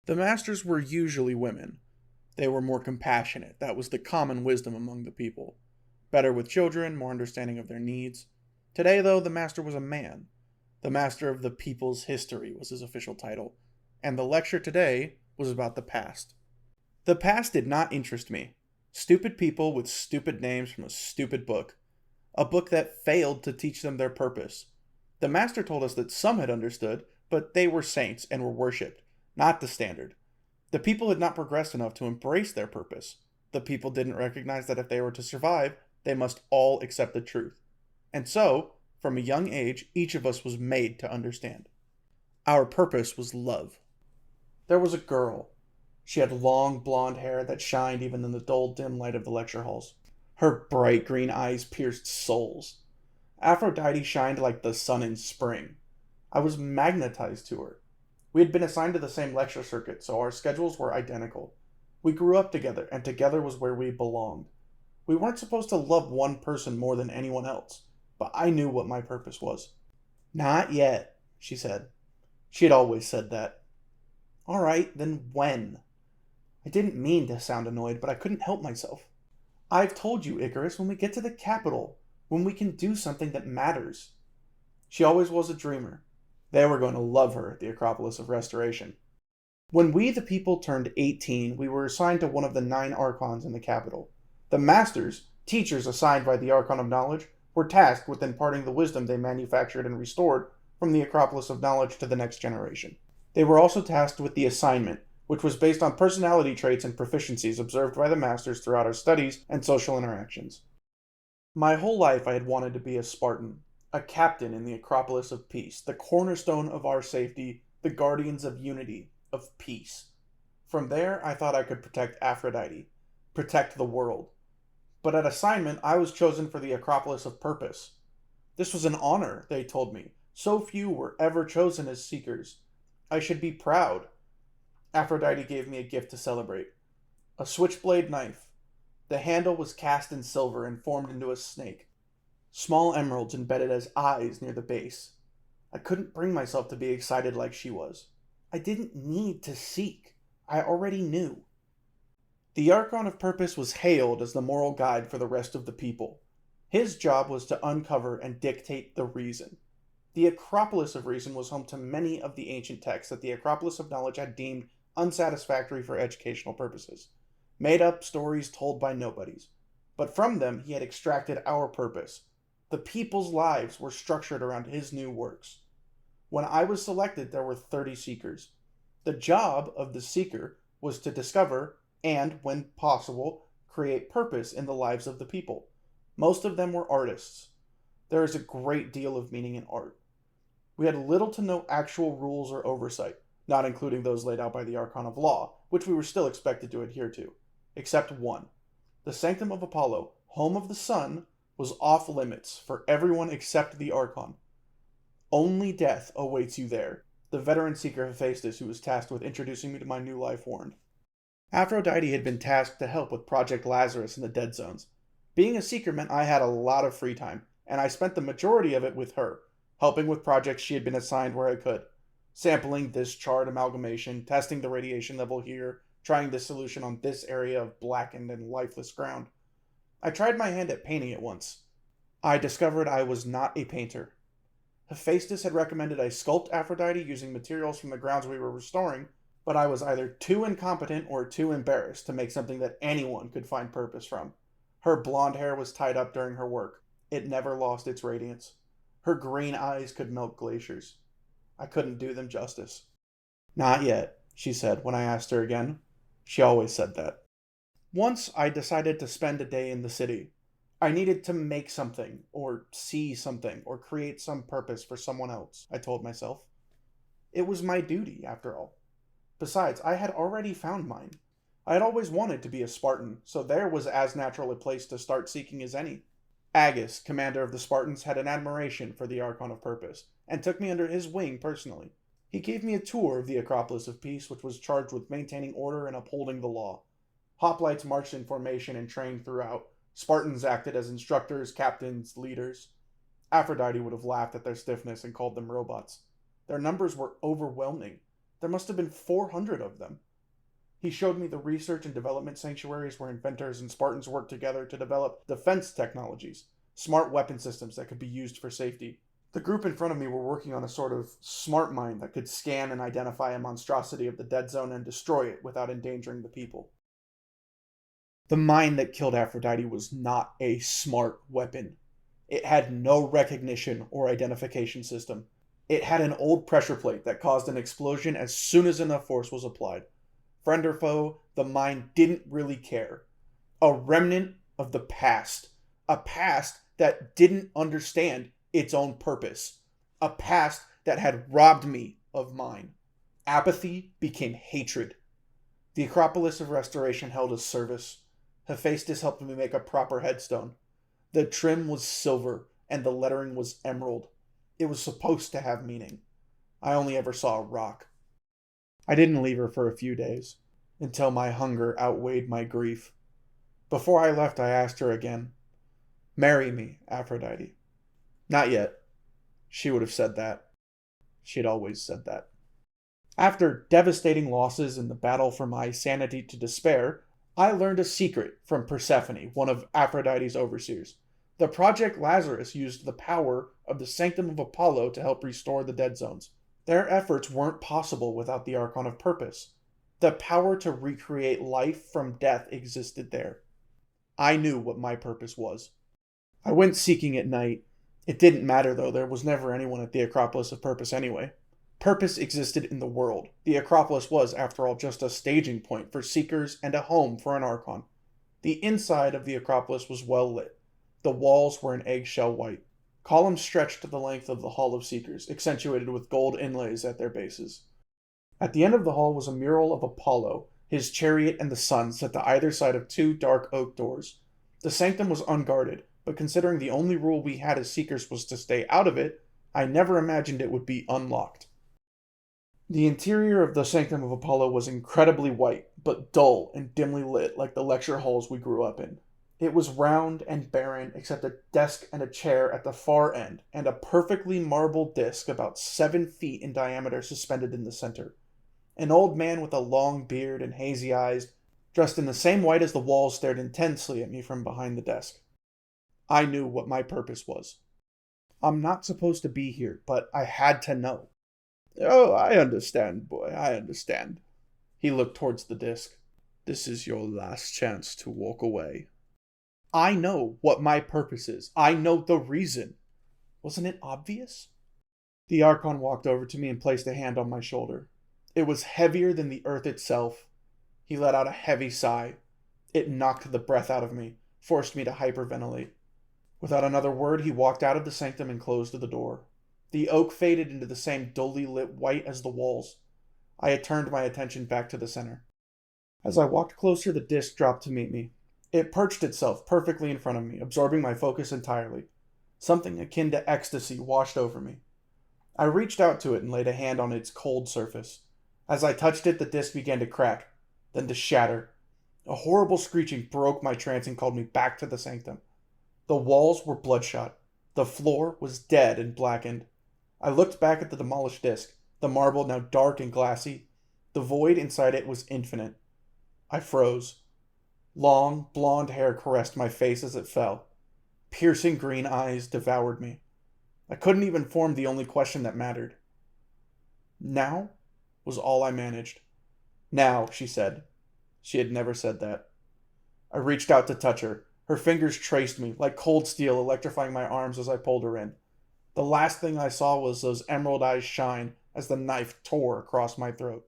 The masters were usually women. They were more compassionate. That was the common wisdom among the people. Better with children, more understanding of their needs. Today, though, the master was a man. The master of the people's history was his official title. And the lecture today was about the past. The past did not interest me. Stupid people with stupid names from a stupid book. A book that failed to teach them their purpose. The master told us that some had understood, but they were saints and were worshipped, not the standard. The people had not progressed enough to embrace their purpose. The people didn't recognize that if they were to survive, they must all accept the truth. And so, from a young age, each of us was made to understand. Our purpose was love. There was a girl. She had long blonde hair that shined even in the dull, dim light of the lecture halls. Her bright green eyes pierced souls. Aphrodite shined like the sun in spring. I was magnetized to her. We had been assigned to the same lecture circuit, so our schedules were identical. We grew up together, and together was where we belonged. We weren't supposed to love one person more than anyone else, but I knew what my purpose was. Not yet, she said. She had always said that. All right, then when? I didn't mean to sound annoyed, but I couldn't help myself. I've told you, Icarus, when we get to the capital, when we can do something that matters. She always was a dreamer. They were going to love her at the Acropolis of Restoration. When we, the people, turned 18, we were assigned to one of the 9 archons in the capital. The masters, teachers assigned by the Archon of Knowledge, were tasked with imparting the wisdom they manufactured and restored from the Acropolis of Knowledge to the next generation. They were also tasked with the assignment, which was based on personality traits and proficiencies observed by the masters throughout our studies and social interactions. My whole life I had wanted to be a Spartan, a captain in the Acropolis of Peace, the cornerstone of our safety, the guardians of unity, of peace. From there, I thought I could protect Aphrodite, protect the world. But at assignment, I was chosen for the Acropolis of Purpose. This was an honor, they told me. So few were ever chosen as seekers. I should be proud. Aphrodite gave me a gift to celebrate. A switchblade knife. The handle was cast in silver and formed into a snake. Small emeralds embedded as eyes near the base. I couldn't bring myself to be excited like she was. I didn't need to seek. I already knew. The Archon of Purpose was hailed as the moral guide for the rest of the people. His job was to uncover and dictate the reason. The Acropolis of Reason was home to many of the ancient texts that the Acropolis of Knowledge had deemed unsatisfactory for educational purposes. Made up stories told by nobodies. But from them he had extracted our purpose. The people's lives were structured around his new works. When I was selected, there were 30 seekers. The job of the seeker was to discover and, when possible, create purpose in the lives of the people. Most of them were artists. There is a great deal of meaning in art. We had little to no actual rules or oversight, not including those laid out by the Archon of Law, which we were still expected to adhere to, except one. The Sanctum of Apollo, home of the sun, was off limits for everyone except the Archon. Only death awaits you there, the veteran seeker Hephaestus, who was tasked with introducing me to my new life, warned. Aphrodite had been tasked to help with Project Lazarus in the Dead Zones. Being a seeker meant I had a lot of free time, and I spent the majority of it with her, helping with projects she had been assigned where I could. Sampling this charred amalgamation, testing the radiation level here, trying this solution on this area of blackened and lifeless ground. I tried my hand at painting it once. I discovered I was not a painter. Hephaestus had recommended I sculpt Aphrodite using materials from the grounds we were restoring, but I was either too incompetent or too embarrassed to make something that anyone could find purpose from. Her blonde hair was tied up during her work. It never lost its radiance. Her green eyes could melt glaciers. I couldn't do them justice. Not yet, she said when I asked her again. She always said that. Once I decided to spend a day in the city. I needed to make something, or see something, or create some purpose for someone else, I told myself. It was my duty, after all. Besides, I had already found mine. I had always wanted to be a Spartan, so there was as natural a place to start seeking as any. Agus, commander of the Spartans, had an admiration for the Archon of Purpose, and took me under his wing personally. He gave me a tour of the Acropolis of Peace, which was charged with maintaining order and upholding the law. Hoplites marched in formation and trained throughout. Spartans acted as instructors, captains, leaders. Aphrodite would have laughed at their stiffness and called them robots. Their numbers were overwhelming. There must have been 400 of them. He showed me the research and development sanctuaries where inventors and Spartans worked together to develop defense technologies, smart weapon systems that could be used for safety. The group in front of me were working on a sort of smart mine that could scan and identify a monstrosity of the dead zone and destroy it without endangering the people. The mine that killed Aphrodite was not a smart weapon. It had no recognition or identification system. It had an old pressure plate that caused an explosion as soon as enough force was applied. Friend or foe, the mine didn't really care. A remnant of the past. A past that didn't understand its own purpose. A past that had robbed me of mine. Apathy became hatred. The Acropolis of Restoration held a service. Hephaestus helped me make a proper headstone. The trim was silver, and the lettering was emerald. It was supposed to have meaning. I only ever saw a rock. I didn't leave her for a few days, until my hunger outweighed my grief. Before I left, I asked her again, "Marry me, Aphrodite." Not yet. She would have said that. She'd always said that. After devastating losses in the battle for my sanity to despair, I learned a secret from Persephone, one of Aphrodite's overseers. The Project Lazarus used the power of the Sanctum of Apollo to help restore the dead zones. Their efforts weren't possible without the Archon of Purpose. The power to recreate life from death existed there. I knew what my purpose was. I went seeking at night. It didn't matter, though. There was never anyone at the Acropolis of Purpose anyway. Purpose existed in the world. The Acropolis was, after all, just a staging point for seekers and a home for an Archon. The inside of the Acropolis was well lit. The walls were an eggshell white. Columns stretched the length of the Hall of Seekers, accentuated with gold inlays at their bases. At the end of the hall was a mural of Apollo, his chariot and the sun set to either side of two dark oak doors. The sanctum was unguarded, but considering the only rule we had as seekers was to stay out of it, I never imagined it would be unlocked. The interior of the Sanctum of Apollo was incredibly white, but dull and dimly lit like the lecture halls we grew up in. It was round and barren, except a desk and a chair at the far end, and a perfectly marble disc about 7 feet in diameter suspended in the center. An old man with a long beard and hazy eyes, dressed in the same white as the walls, stared intensely at me from behind the desk. I knew what my purpose was. I'm not supposed to be here, but I had to know. "Oh, I understand, boy, I understand." He looked towards the disc. "This is your last chance to walk away." I know what my purpose is. I know the reason. Wasn't it obvious? The Archon walked over to me and placed a hand on my shoulder. It was heavier than the earth itself. He let out a heavy sigh. It knocked the breath out of me, forced me to hyperventilate. Without another word, he walked out of the sanctum and closed the door. The oak faded into the same dully lit white as the walls. I had turned my attention back to the center. As I walked closer, the disc dropped to meet me. It perched itself perfectly in front of me, absorbing my focus entirely. Something akin to ecstasy washed over me. I reached out to it and laid a hand on its cold surface. As I touched it, the disc began to crack, then to shatter. A horrible screeching broke my trance and called me back to the sanctum. The walls were bloodshot. The floor was dead and blackened. I looked back at the demolished disc, the marble now dark and glassy. The void inside it was infinite. I froze. Long, blonde hair caressed my face as it fell. Piercing green eyes devoured me. I couldn't even form the only question that mattered. "Now?" was all I managed. "Now," she said. She had never said that. I reached out to touch her. Her fingers traced me, like cold steel, electrifying my arms as I pulled her in. The last thing I saw was those emerald eyes shine as the knife tore across my throat.